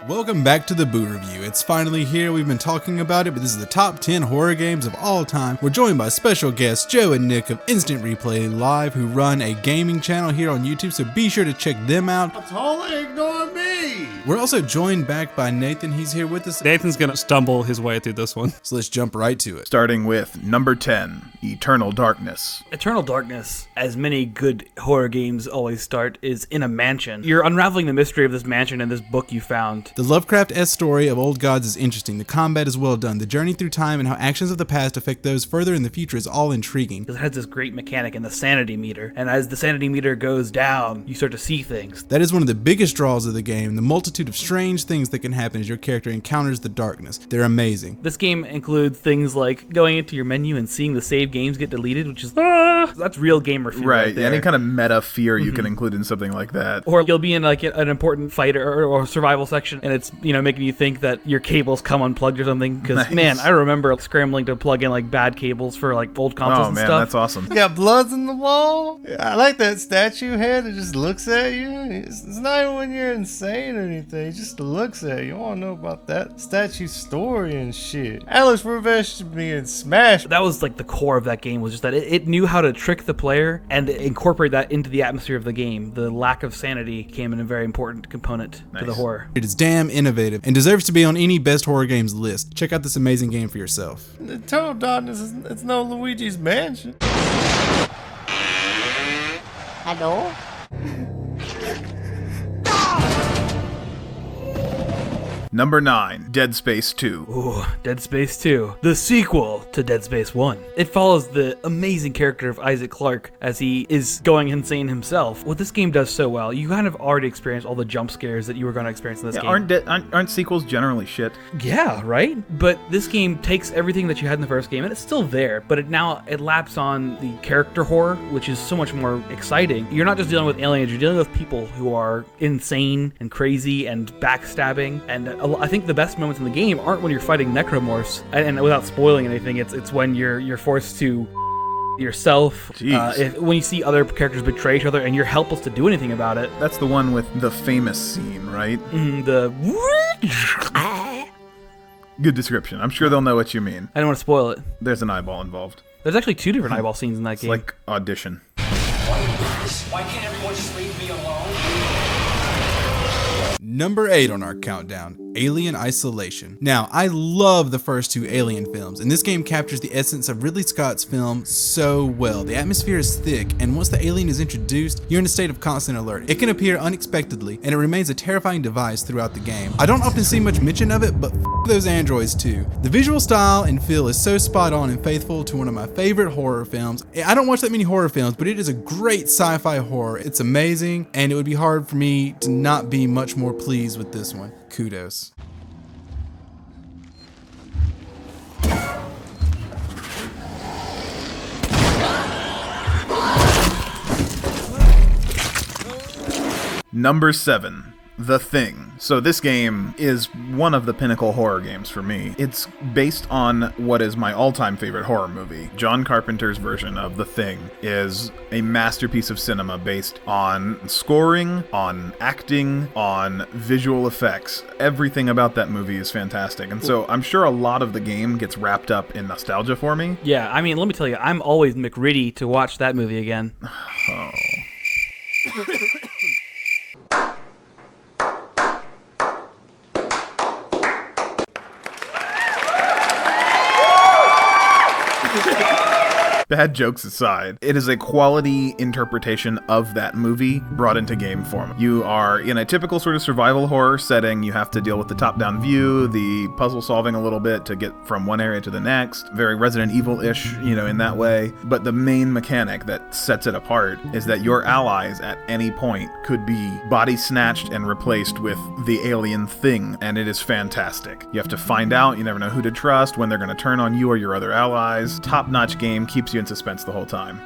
Welcome back to the Boo Review. It's finally here. We've been talking about it, but this is the top 10 horror games of all time. We're joined by special guests Joe and Nick of Instant Replay Live, who run a gaming channel here on YouTube, so be sure to check them out. Totally ignore me! We're also joined back by Nathan. He's here with us. Nathan's gonna stumble his way through this one. So let's jump right to it. Starting with number 10, Eternal Darkness. Eternal Darkness, as many good horror games always start, is in a mansion. You're unraveling the mystery of this mansion in this book you found. The Lovecraft-esque story of Old Gods is interesting. The combat is well done. The journey through time and how actions of the past affect those further in the future is all intriguing. It has this great mechanic in the sanity meter, and as the sanity meter goes down, you start to see things. That is one of the biggest draws of the game, the multitude of strange things that can happen as your character encounters the darkness. They're amazing. This game includes things like going into your menu and seeing the save games get deleted, which is, that's real gamer feel right there. Any kind of meta fear you can include in something like that. Or you'll be in like an important fight or survival section, and it's, making you think that your cables come unplugged or something, because Nice. Man, I remember scrambling to plug in like bad cables for like old consoles and man, stuff. that's awesome. You got bloods in the wall. I like that statue head that just looks at you. It's not even when you're insane or anything. It just looks at you. I want to know about that statue story and shit. Alex Roivas should be in Smash. That was like the core of that game, was just that it knew how to trick the player and incorporate that into the atmosphere of the game. The lack of sanity became a very important component to the horror. It is damn innovative and deserves to be on any best horror games list. Check out this amazing game for yourself. Eternal Darkness it's no Luigi's Mansion. Hello? Number 9, Dead Space 2. Ooh, Dead Space 2, the sequel to Dead Space 1. It follows the amazing character of Isaac Clarke as he is going insane himself. What this game does so well, you kind of already experienced all the jump scares that you were going to experience in this game. Aren't sequels generally shit? Yeah, right? But this game takes everything that you had in the first game, and it's still there, but it laps on the character horror, which is so much more exciting. You're not just dealing with aliens, you're dealing with people who are insane and crazy and backstabbing, and I think the best moments in the game aren't when you're fighting necromorphs, and without spoiling anything, it's when you're forced to yourself, when you see other characters betray each other and you're helpless to do anything about it. That's the one with the famous scene, right? Good description. I'm sure they'll know what you mean. I don't want to spoil it. There's an eyeball involved. There's actually 2 different eyeball scenes in that game. It's like Audition. Why can't everyone just leave me alone? Number 8 on our countdown, Alien Isolation. Now, I love the first 2 Alien films, and this game captures the essence of Ridley Scott's film so well. The atmosphere is thick, and once the alien is introduced, you're in a state of constant alert. It can appear unexpectedly, and it remains a terrifying device throughout the game. I don't often see much mention of it, but those androids too. The visual style and feel is so spot on and faithful to one of my favorite horror films. I don't watch that many horror films, but it is a great sci-fi horror. It's amazing, and it would be hard for me to not be much more pleased with this one. Kudos. Number 7, The Thing. So this game is one of the pinnacle horror games for me. It's based on what is my all-time favorite horror movie. John Carpenter's version of The Thing is a masterpiece of cinema based on scoring, on acting, on visual effects. Everything about that movie is fantastic. And so I'm sure a lot of the game gets wrapped up in nostalgia for me. Yeah, I mean, let me tell you, I'm always McReady to watch that movie again. Oh. Bad jokes aside, it is a quality interpretation of that movie brought into game form. You are in a typical sort of survival horror setting. You have to deal with the top-down view, the puzzle solving a little bit to get from one area to the next. Very Resident Evil-ish, in that way. But the main mechanic that sets it apart is that your allies at any point could be body snatched and replaced with the alien thing, and it is fantastic. You have to find out, you never know who to trust, when they're going to turn on you or your other allies. Top-notch game, keeps you in suspense the whole time.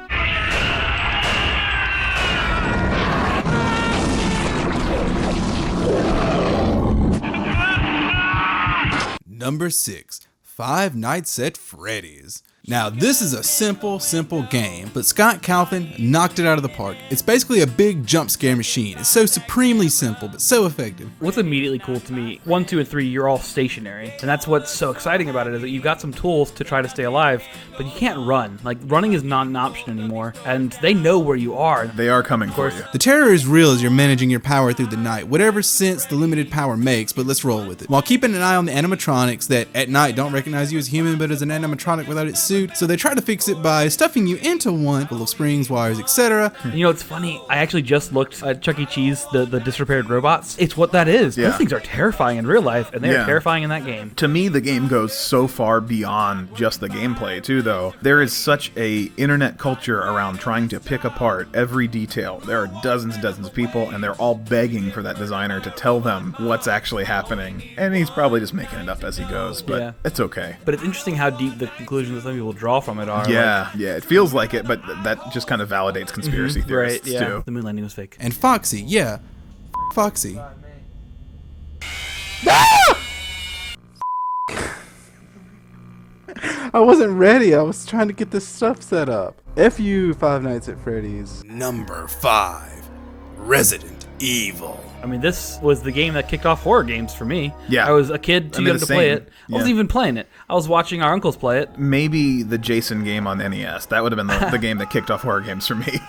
Number 6, Five Nights at Freddy's. Now, this is a simple game, but Scott Calvin knocked it out of the park. It's basically a big jump scare machine. It's so supremely simple, but so effective. What's immediately cool to me, 1, 2, and 3, you're all stationary. And that's what's so exciting about it, is that you've got some tools to try to stay alive, but you can't run. Like, running is not an option anymore, and they know where you are. They are coming for you. The terror is real as you're managing your power through the night, whatever sense the limited power makes, but let's roll with it. While keeping an eye on the animatronics that at night don't recognize you as human, but as an animatronic without its suit, so they try to fix it by stuffing you into one full of springs, wires, etc. You know, it's funny, I actually just looked at Chuck E. Cheese, the disrepaired robots. It's what that is. Yeah. Those things are terrifying in real life, and they are terrifying in that game. To me, the game goes so far beyond just the gameplay, too, though. There is such a internet culture around trying to pick apart every detail. There are dozens of people, and they're all begging for that designer to tell them what's actually happening. And he's probably just making it up as he goes, but it's okay. But it's interesting how deep the conclusions that some people draw from it are. Yeah, it feels like it, but that just kind of validates conspiracy theorists, right, yeah. too. The moon landing was fake. And Foxy, Foxy. I wasn't ready. I was trying to get this stuff set up. F you, Five Nights at Freddy's. Number 5, Resident Evil. I mean, this was the game that kicked off horror games for me. Yeah. I was a kid, too young to play it. I wasn't Yeah. even playing it. I was watching our uncles play it. Maybe the Jason game on NES. That would have been the game that kicked off horror games for me.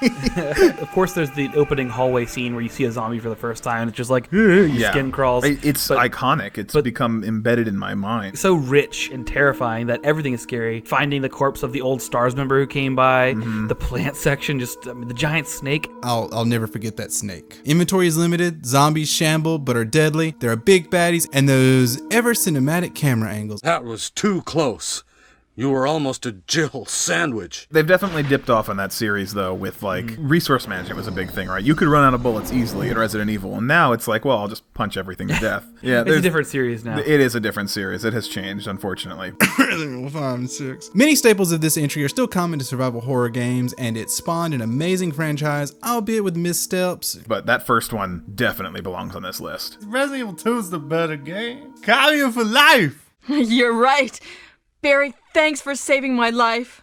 Of course, there's the opening hallway scene where you see a zombie for the first time, and it's just like, your skin crawls. It's iconic. It's become embedded in my mind. So rich and terrifying that everything is scary. Finding the corpse of the old STARS member who came by, the plant section, the giant snake. I'll never forget that snake. Inventory is limited, zombies shamble but are deadly, there are big baddies, and those ever cinematic camera angles. That was too close. You were almost a Jill sandwich. They've definitely dipped off on that series, though, with, resource management was a big thing, right? You could run out of bullets easily in Resident Evil, and now it's like, well, I'll just punch everything to death. Yeah, It's a different series now. It is a different series. It has changed, unfortunately. Resident Evil 5 and 6. Many staples of this entry are still common to survival horror games, and it spawned an amazing franchise, albeit with missteps. But that first one definitely belongs on this list. Resident Evil 2 is the better game. Carpenter for life. You're right. Barry, thanks for saving my life.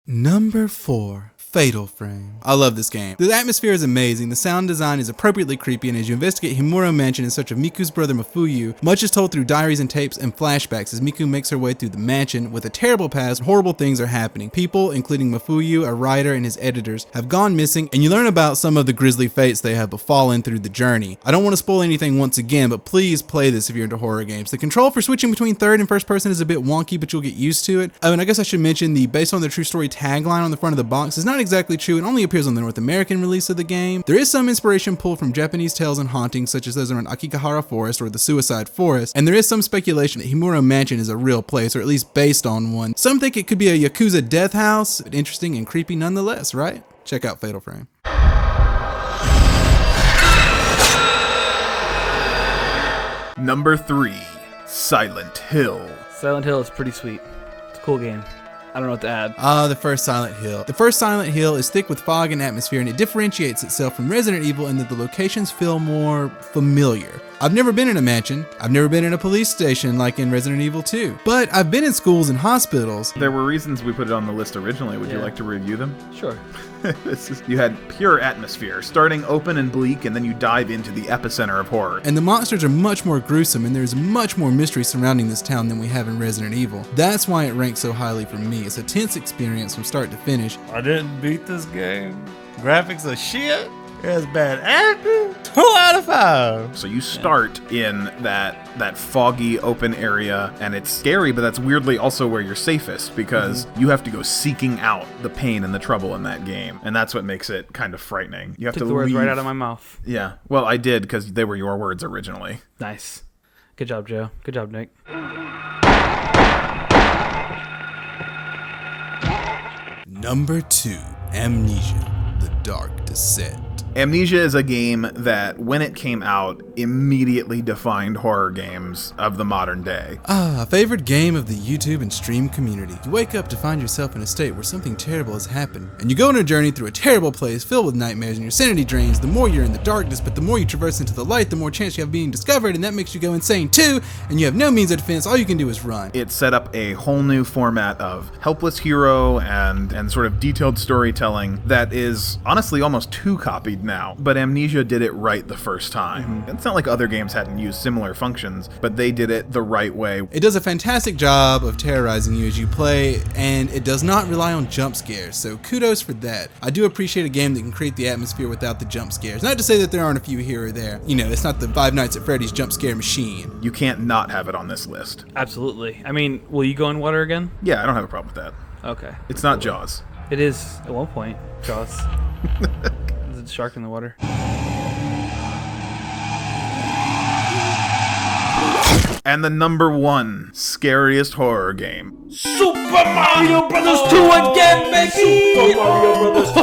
Number 4, Fatal Frame. I love this game. The atmosphere is amazing, the sound design is appropriately creepy, and as you investigate Himuro Mansion in search of Miku's brother Mafuyu, much is told through diaries and tapes and flashbacks as Miku makes her way through the mansion. With a terrible past, horrible things are happening. People, including Mafuyu, a writer, and his editors, have gone missing, and you learn about some of the grisly fates they have befallen through the journey. I don't want to spoil anything once again, but please play this if you're into horror games. The control for switching between third and first person is a bit wonky, but you'll get used to it. And I guess I should mention the based on the true story tagline on the front of the box is not exactly true and only appears on the North American release of the game. There is some inspiration pulled from Japanese tales and hauntings such as those around Akigahara Forest or the Suicide Forest, and there is some speculation that Himuro Mansion is a real place, or at least based on one. Some think it could be a Yakuza death house, but interesting and creepy nonetheless, right? Check out Fatal Frame. Number 3, Silent Hill. Silent Hill is pretty sweet. It's a cool game. I don't know what to add. The first Silent Hill. The first Silent Hill is thick with fog and atmosphere, and it differentiates itself from Resident Evil in that the locations feel more familiar. I've never been in a mansion. I've never been in a police station like in Resident Evil 2. But I've been in schools and hospitals. There were reasons we put it on the list originally. Would you like to review them? Sure. You had pure atmosphere, starting open and bleak, and then you dive into the epicenter of horror. And the monsters are much more gruesome, and there's much more mystery surrounding this town than we have in Resident Evil. That's why it ranks so highly for me. It's a tense experience from start to finish. I didn't beat this game. Graphics are shit. It has bad acting. 2 out of 5. So you start in that foggy open area, and it's scary, but that's weirdly also where you're safest because you have to go seeking out the pain and the trouble in that game, and that's what makes it kind of frightening. You have Took to the words leave. right out of my mouth. Yeah, well, I did because they were your words originally. Nice. Good job, Joe. Good job, Nick. Number 2, Amnesia, The Dark Descent. Amnesia is a game that, when it came out, immediately defined horror games of the modern day. Favorite game of the YouTube and stream community. You wake up to find yourself in a state where something terrible has happened, and you go on a journey through a terrible place filled with nightmares, and your sanity drains the more you're in the darkness, but the more you traverse into the light, the more chance you have of being discovered, and that makes you go insane too, and you have no means of defense. All you can do is run. It set up a whole new format of helpless hero and sort of detailed storytelling that is honestly almost too copied now, but Amnesia did it right the first time. It's not like other games hadn't used similar functions, but they did it the right way. It does a fantastic job of terrorizing you as you play, and it does not rely on jump scares, so kudos for that. I do appreciate a game that can create the atmosphere without the jump scares. Not to say that there aren't a few here or there. You know, it's not the Five Nights at Freddy's jump scare machine. You can't not have it on this list. Absolutely. I mean, will you go in water again? Yeah, I don't have a problem with that. Okay. It's not Jaws. It is, at one point, Jaws. There's a shark in the water. And the number 1 scariest horror game. Super Mario Brothers 2 again, baby! Super Mario Brothers 2.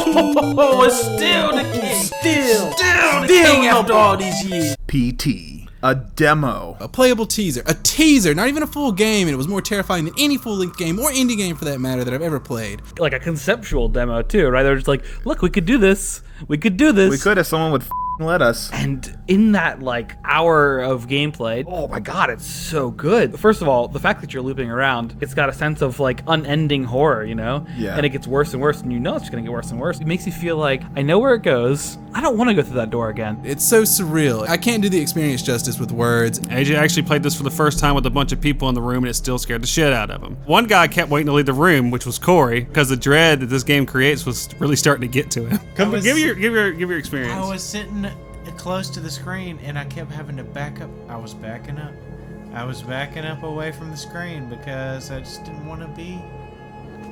Oh, it's still the king. Still the king after all these years. PT. A demo. A playable teaser. A teaser, not even a full game, and it was more terrifying than any full-length game, or indie game for that matter, that I've ever played. Like a conceptual demo too, right? They're just like, look, we could do this. We could do this. We could if someone would let us. And in that like hour of gameplay, oh my god, it's so good. First of all, the fact that you're looping around, it's got a sense of like unending horror, you know? Yeah. And it gets worse and worse, and you know it's gonna get worse and worse. It makes you feel like, I know where it goes. I don't want to go through that door again. It's so surreal. I can't do the experience justice with words. AJ actually played this for the first time with a bunch of people in the room, and it still scared the shit out of him. One guy kept waiting to leave the room, which was Corey, because the dread that this game creates was really starting to get to him. Give your experience. I was sitting close to the screen, and I kept having to back up. I was backing up away from the screen because I just didn't want to be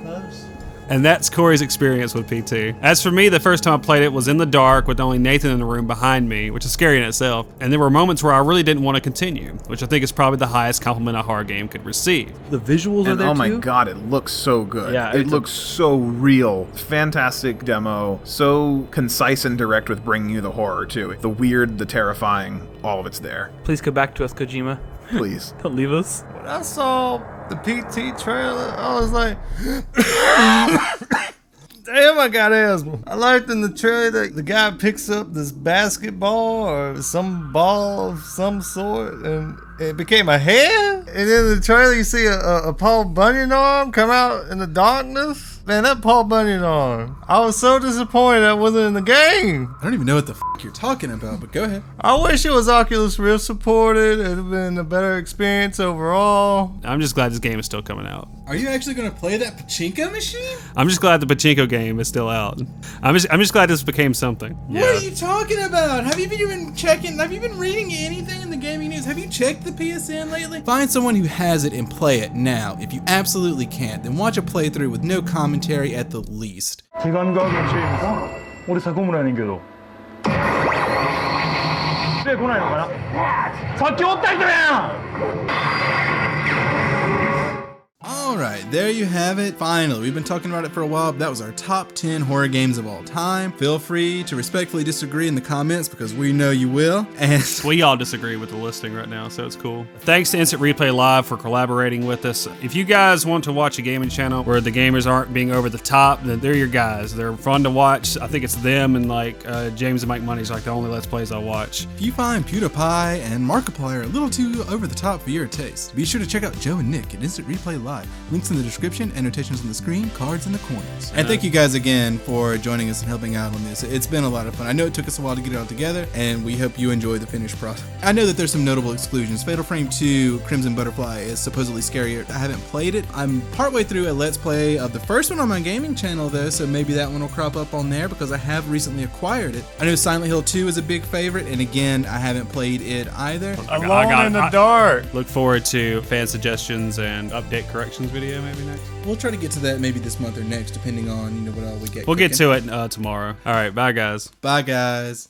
close. And that's Corey's experience with PT. As for me, the first time I played it was in the dark with only Nathan in the room behind me, which is scary in itself. And there were moments where I really didn't want to continue, which I think is probably the highest compliment a horror game could receive. The visuals are there oh my too? god, it looks so good. Yeah, it looks so real. Fantastic demo. So concise and direct with bringing you the horror too. The weird, the terrifying, all of it's there. Please come back to us, Kojima. Please. Don't leave us. When I saw the PT trailer, I was like, damn, I got asthma. I liked in the trailer that the guy picks up this basketball or some ball of some sort, and it became a head. And in the trailer, you see a Paul Bunyan arm come out in the darkness. Man, that Paul Bunyan arm. I was so disappointed that wasn't in the game. I don't even know what the you're talking about, but go ahead. I wish it was Oculus Rift supported. It would have been a better experience overall. I'm just glad this game is still coming out. Are you actually going to play that pachinko machine? I'm just glad the pachinko game is still out. I'm just glad this became something. What are you talking about? Have you been reading anything in the gaming news? Have you checked the PSN lately? Find someone who has it and play it now. If you absolutely can't, then watch a playthrough with no commentary at the least. 시간과 근처입니다. 우리 사고문 아닌 게도. 왜 고나요, 가나? 사키 없다 이거야. Alright, there you have it. Finally, we've been talking about it for a while, but that was our top 10 horror games of all time. Feel free to respectfully disagree in the comments because we know you will. And we all disagree with the listing right now, so it's cool. Thanks to Instant Replay Live for collaborating with us. If you guys want to watch a gaming channel where the gamers aren't being over the top, then they're your guys. They're fun to watch. I think it's them and James and Mike Money's like the only Let's Plays I watch. If you find PewDiePie and Markipler a little too over the top for your taste, be sure to check out Joe and Nick at Instant Replay Live. Links in the description, annotations on the screen, cards in the corners. And thank you guys again for joining us and helping out on this. It's been a lot of fun. I know it took us a while to get it all together, and we hope you enjoy the finished product. I know that there's some notable exclusions. Fatal Frame 2 Crimson Butterfly is supposedly scarier. I haven't played it. I'm partway through a Let's Play of the first one on my gaming channel though, so maybe that one will crop up on there because I have recently acquired it. I know Silent Hill 2 is a big favorite, and again, I haven't played it either. Alone in the dark. Look forward to fan suggestions and update corrections video maybe next. We'll try to get to that maybe this month or next, depending on what all we get. We'll get to it tomorrow. All right, bye guys. Bye guys.